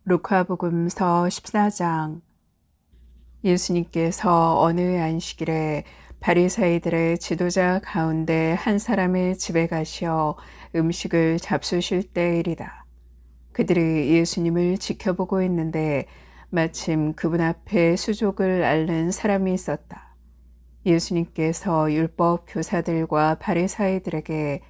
루카복음서 14장. 예수님께서 어느 안식일에 바리사이들의 지도자 가운데 한 사람의 집에 가시어 음식을 잡수실 때이리다. 그들이 예수님을 지켜보고 있는데 마침 그분 앞에 수족을 앓는 사람이 있었다. 예수님께서 율법 교사들과 바리사이들에게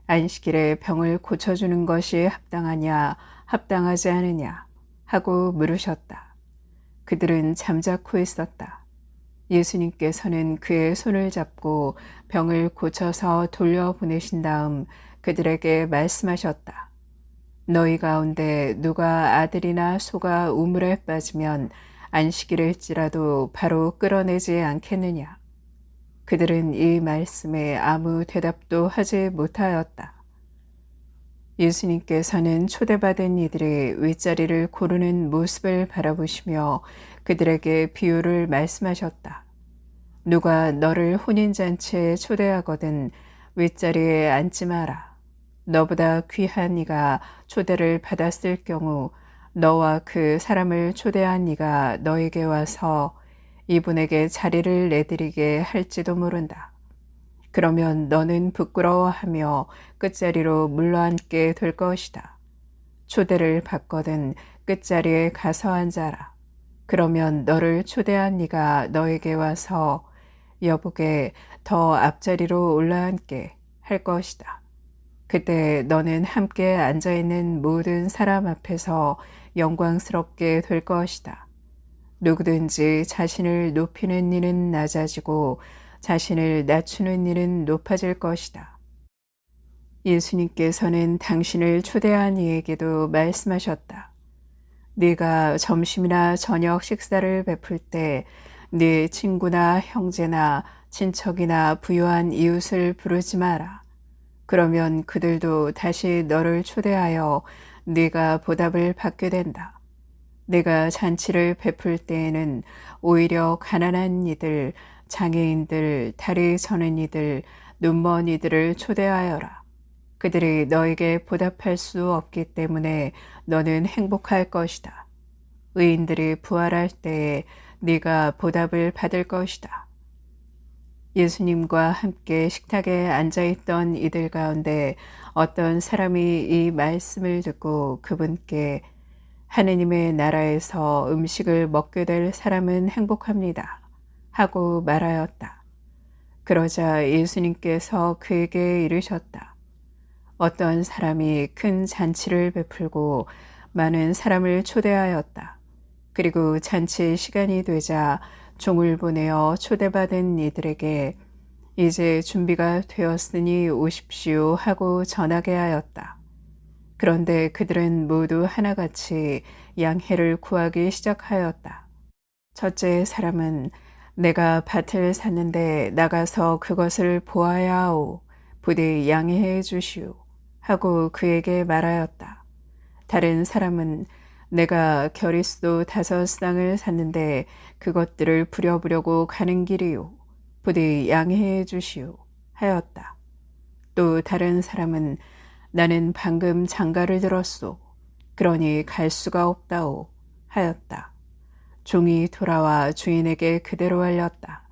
안식일에 병을 고쳐주는 것이 합당하냐 합당하지 않으냐 하고 물으셨다. 그들은 잠자코 있었다. 예수님께서는 그의 손을 잡고 병을 고쳐서 돌려보내신 다음 그들에게 말씀하셨다. 너희 가운데 누가 아들이나 소가 우물에 빠지면 안식일일지라도 바로 끌어내지 않겠느냐. 그들은 이 말씀에 아무 대답도 하지 못하였다. 예수님께서는 초대받은 이들이 윗자리를 고르는 모습을 바라보시며 그들에게 비유를 말씀하셨다. 누가 너를 혼인잔치에 초대하거든 윗자리에 앉지 마라. 너보다 귀한 이가 초대를 받았을 경우 너와 그 사람을 초대한 이가 너에게 와서 이분에게 자리를 내드리게 할지도 모른다. 그러면 너는 부끄러워하며 끝자리로 물러앉게 될 것이다. 초대를 받거든 끝자리에 가서 앉아라. 그러면 너를 초대한 네가 너에게 와서 여보게 더 앞자리로 올라앉게 할 것이다. 그때 너는 함께 앉아있는 모든 사람 앞에서 영광스럽게 될 것이다. 누구든지 자신을 높이는 이는 낮아지고 자신을 낮추는 일은 높아질 것이다. 예수님께서는 당신을 초대한 이에게도 말씀하셨다. 네가 점심이나 저녁 식사를 베풀 때 네 친구나 형제나 친척이나 부유한 이웃을 부르지 마라. 그러면 그들도 다시 너를 초대하여 네가 보답을 받게 된다. 내가 잔치를 베풀 때에는 오히려 가난한 이들, 장애인들, 다리 저는 이들, 눈먼 이들을 초대하여라. 그들이 너에게 보답할 수 없기 때문에 너는 행복할 것이다. 의인들이 부활할 때에 네가 보답을 받을 것이다. 예수님과 함께 식탁에 앉아있던 이들 가운데 어떤 사람이 이 말씀을 듣고 그분께 하느님의 나라에서 음식을 먹게 될 사람은 행복합니다. 하고 말하였다. 그러자 예수님께서 그에게 이르셨다. 어떤 사람이 큰 잔치를 베풀고 많은 사람을 초대하였다. 그리고 잔치 시간이 되자 종을 보내어 초대받은 이들에게 이제 준비가 되었으니 오십시오 하고 전하게 하였다. 그런데 그들은 모두 하나같이 양해를 구하기 시작하였다. 첫째 사람은 내가 밭을 샀는데 나가서 그것을 보아야 하오. 부디 양해해 주시오. 하고 그에게 말하였다. 다른 사람은 내가 겨리수도 5쌍을 샀는데 그것들을 부려보려고 가는 길이요. 부디 양해해 주시오. 하였다. 또 다른 사람은 나는 방금 장가를 들었소. 그러니 갈 수가 없다오. 하였다. 종이 돌아와 주인에게 그대로 알렸다.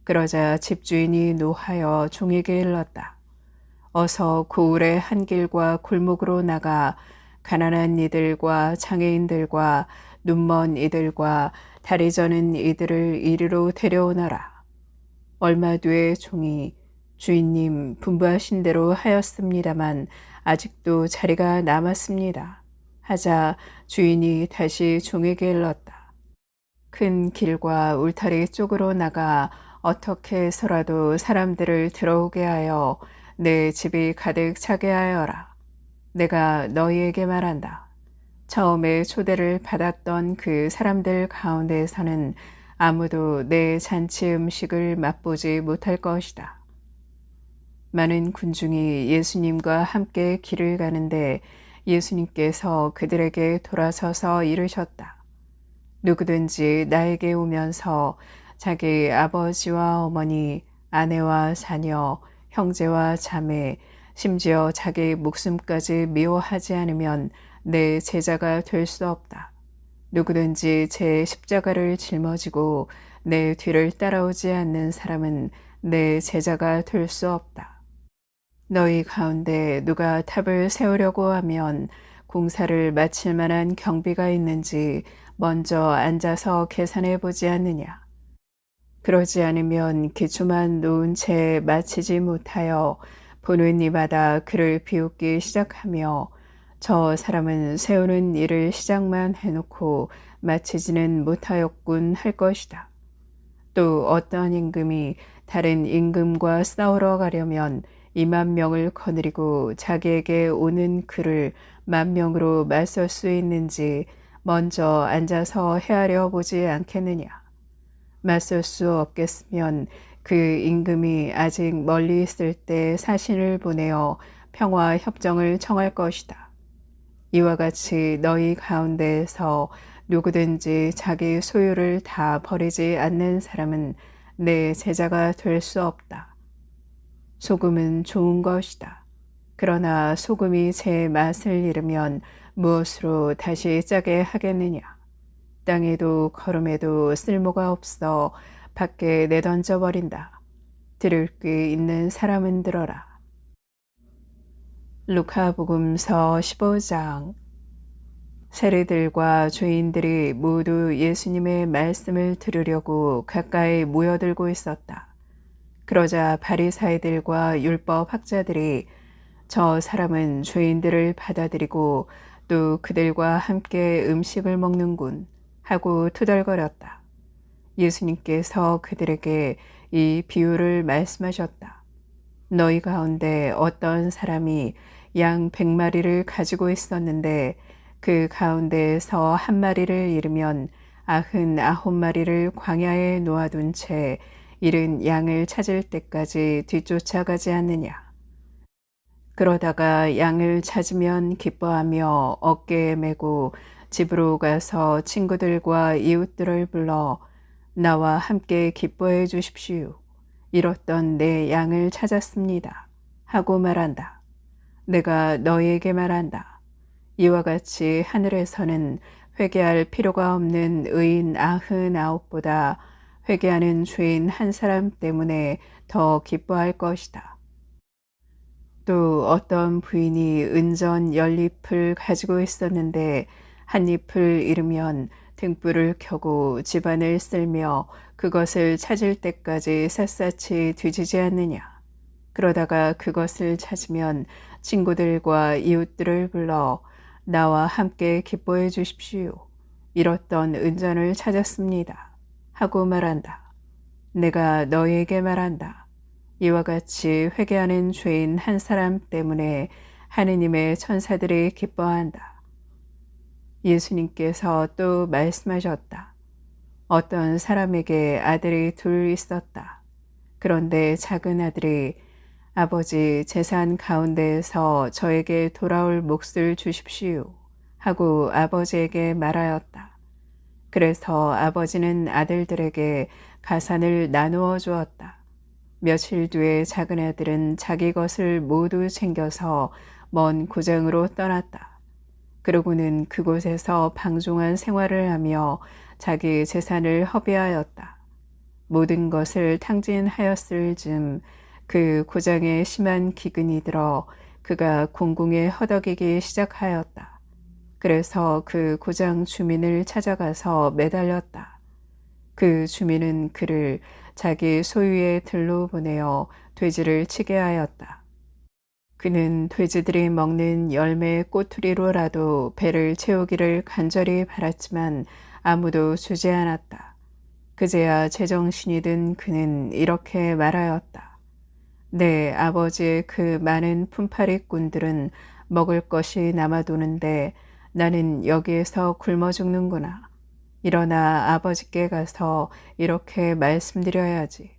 그러자 집주인이 노하여 종에게 일렀다. 어서 고을의 한 길과 골목으로 나가 가난한 이들과 장애인들과 눈먼 이들과 다리 저는 이들을 이리로 데려오너라. 얼마 뒤에 종이 주인님 분부하신 대로 하였습니다만 아직도 자리가 남았습니다. 하자 주인이 다시 종에게 일렀다. 큰 길과 울타리 쪽으로 나가 어떻게 해서라도 사람들을 들어오게 하여 내 집이 가득 차게 하여라. 내가 너희에게 말한다. 처음에 초대를 받았던 그 사람들 가운데에서는 아무도 내 잔치 음식을 맛보지 못할 것이다. 많은 군중이 예수님과 함께 길을 가는데 예수님께서 그들에게 돌아서서 이르셨다. 누구든지 나에게 오면서 자기 아버지와 어머니, 아내와 자녀, 형제와 자매, 심지어 자기 목숨까지 미워하지 않으면 내 제자가 될 수 없다. 누구든지 제 십자가를 짊어지고 내 뒤를 따라오지 않는 사람은 내 제자가 될 수 없다. 너희 가운데 누가 탑을 세우려고 하면 공사를 마칠 만한 경비가 있는지 먼저 앉아서 계산해 보지 않느냐. 그러지 않으면 기초만 놓은 채 마치지 못하여 보는 이마다 그를 비웃기 시작하며 저 사람은 세우는 일을 시작만 해놓고 마치지는 못하였군 할 것이다. 또 어떤 임금이 다른 임금과 싸우러 가려면 2만 명을 거느리고 자기에게 오는 그를 1만 명으로 맞설 수 있는지 먼저 앉아서 헤아려 보지 않겠느냐. 맞설 수 없겠으면 그 임금이 아직 멀리 있을 때 사신을 보내어 평화 협정을 청할 것이다. 이와 같이 너희 가운데에서 누구든지 자기 소유를 다 버리지 않는 사람은 내 제자가 될 수 없다. 소금은 좋은 것이다. 그러나 소금이 제 맛을 잃으면 무엇으로 다시 짜게 하겠느냐. 땅에도 거름에도 쓸모가 없어 밖에 내던져 버린다. 들을 귀 있는 사람은 들어라. 루카복음서 15장. 세리들과 죄인들이 모두 예수님의 말씀을 들으려고 가까이 모여들고 있었다. 그러자 바리사이들과 율법 학자들이 저 사람은 죄인들을 받아들이고 또 그들과 함께 음식을 먹는군 하고 투덜거렸다. 예수님께서 그들에게 이 비유를 말씀하셨다. 너희 가운데 어떤 사람이 양 100마리를 가지고 있었는데 그 가운데에서 한 마리를 잃으면 99마리를 광야에 놓아둔 채 잃은 양을 찾을 때까지 뒤쫓아가지 않느냐. 그러다가 양을 찾으면 기뻐하며 어깨에 메고 집으로 가서 친구들과 이웃들을 불러 나와 함께 기뻐해 주십시오. 잃었던 내 양을 찾았습니다. 하고 말한다. 내가 너희에게 말한다. 이와 같이 하늘에서는 회개할 필요가 없는 의인 99보다 회개하는 죄인 한 사람 때문에 더 기뻐할 것이다. 또 어떤 부인이 은전 10잎을 가지고 있었는데 한 잎을 잃으면 등불을 켜고 집안을 쓸며 그것을 찾을 때까지 샅샅이 뒤지지 않느냐. 그러다가 그것을 찾으면 친구들과 이웃들을 불러 나와 함께 기뻐해 주십시오. 잃었던 은전을 찾았습니다. 하고 말한다. 내가 너희에게 말한다. 이와 같이 회개하는 죄인 한 사람 때문에 하느님의 천사들이 기뻐한다. 예수님께서 또 말씀하셨다. 어떤 사람에게 아들이 둘 있었다. 그런데 작은 아들이 아버지 재산 가운데에서 저에게 돌아올 몫을 주십시오. 하고 아버지에게 말하였다. 그래서 아버지는 아들들에게 가산을 나누어 주었다. 며칠 뒤에 작은 아들은 자기 것을 모두 챙겨서 먼 고장으로 떠났다. 그러고는 그곳에서 방종한 생활을 하며 자기 재산을 허비하였다. 모든 것을 탕진하였을 즈음 그 고장에 심한 기근이 들어 그가 공궁에 허덕이기 시작하였다. 그래서 그 고장 주민을 찾아가서 매달렸다. 그 주민은 그를 자기 소유의 들로 보내어 돼지를 치게 하였다. 그는 돼지들이 먹는 열매 꼬투리로라도 배를 채우기를 간절히 바랐지만 아무도 주지 않았다. 그제야 제정신이 든 그는 이렇게 말하였다. 내 아버지의 그 많은 품팔이꾼들은 먹을 것이 남아도는데 나는 여기에서 굶어 죽는구나. 일어나 아버지께 가서 이렇게 말씀드려야지.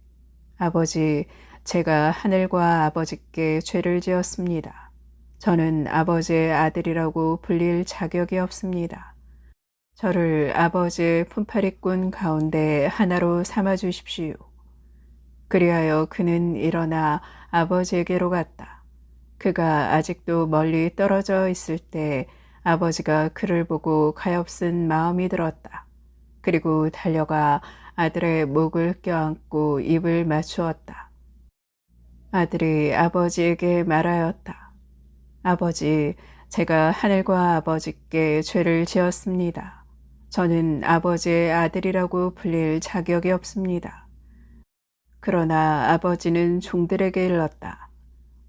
아버지, 제가 하늘과 아버지께 죄를 지었습니다. 저는 아버지의 아들이라고 불릴 자격이 없습니다. 저를 아버지의 품팔이꾼 가운데 하나로 삼아 주십시오. 그리하여 그는 일어나 아버지에게로 갔다. 그가 아직도 멀리 떨어져 있을 때 아버지가 그를 보고 가엾은 마음이 들었다. 그리고 달려가 아들의 목을 껴안고 입을 맞추었다. 아들이 아버지에게 말하였다. 아버지, 제가 하늘과 아버지께 죄를 지었습니다. 저는 아버지의 아들이라고 불릴 자격이 없습니다. 그러나 아버지는 종들에게 일렀다.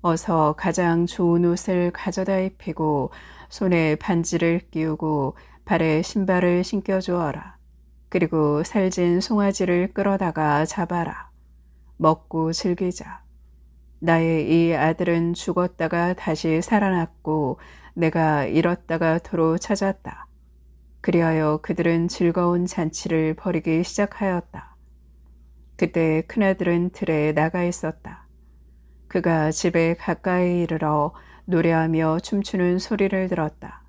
어서 가장 좋은 옷을 가져다 입히고 손에 반지를 끼우고 발에 신발을 신겨주어라. 그리고 살진 송아지를 끌어다가 잡아라. 먹고 즐기자. 나의 이 아들은 죽었다가 다시 살아났고 내가 잃었다가 도로 찾았다. 그리하여 그들은 즐거운 잔치를 벌이기 시작하였다. 그때 큰아들은 들에 나가 있었다. 그가 집에 가까이 이르러 노래하며 춤추는 소리를 들었다.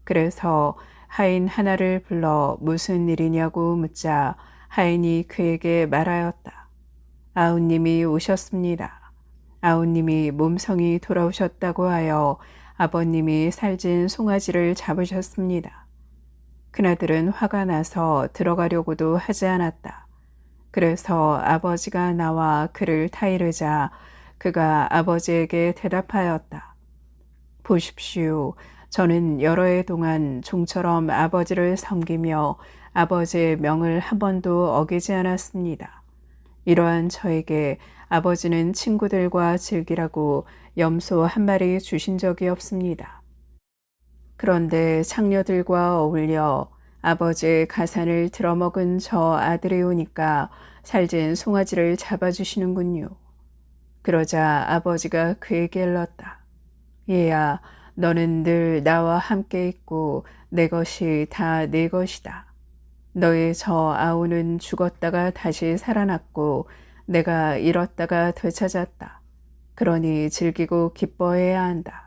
그래서 하인 하나를 불러 무슨 일이냐고 묻자 하인이 그에게 말하였다. 아우님이 오셨습니다. 아우님이 몸성이 돌아오셨다고 하여 아버님이 살진 송아지를 잡으셨습니다. 큰아들은 화가 나서 들어가려고도 하지 않았다. 그래서 아버지가 나와 그를 타이르자 그가 아버지에게 대답하였다. 보십시오. 저는 여러 해 동안 종처럼 아버지를 섬기며 아버지의 명을 한 번도 어기지 않았습니다. 이러한 저에게 아버지는 친구들과 즐기라고 염소 한 마리 주신 적이 없습니다. 그런데 창녀들과 어울려 아버지의 가산을 들어먹은 저 아들이 오니까 살진 송아지를 잡아주시는군요. 그러자 아버지가 그에게 일렀다. 얘야, 너는 늘 나와 함께 있고 내 것이 다 네 것이다. 너의 저 아우는 죽었다가 다시 살아났고 내가 잃었다가 되찾았다. 그러니 즐기고 기뻐해야 한다.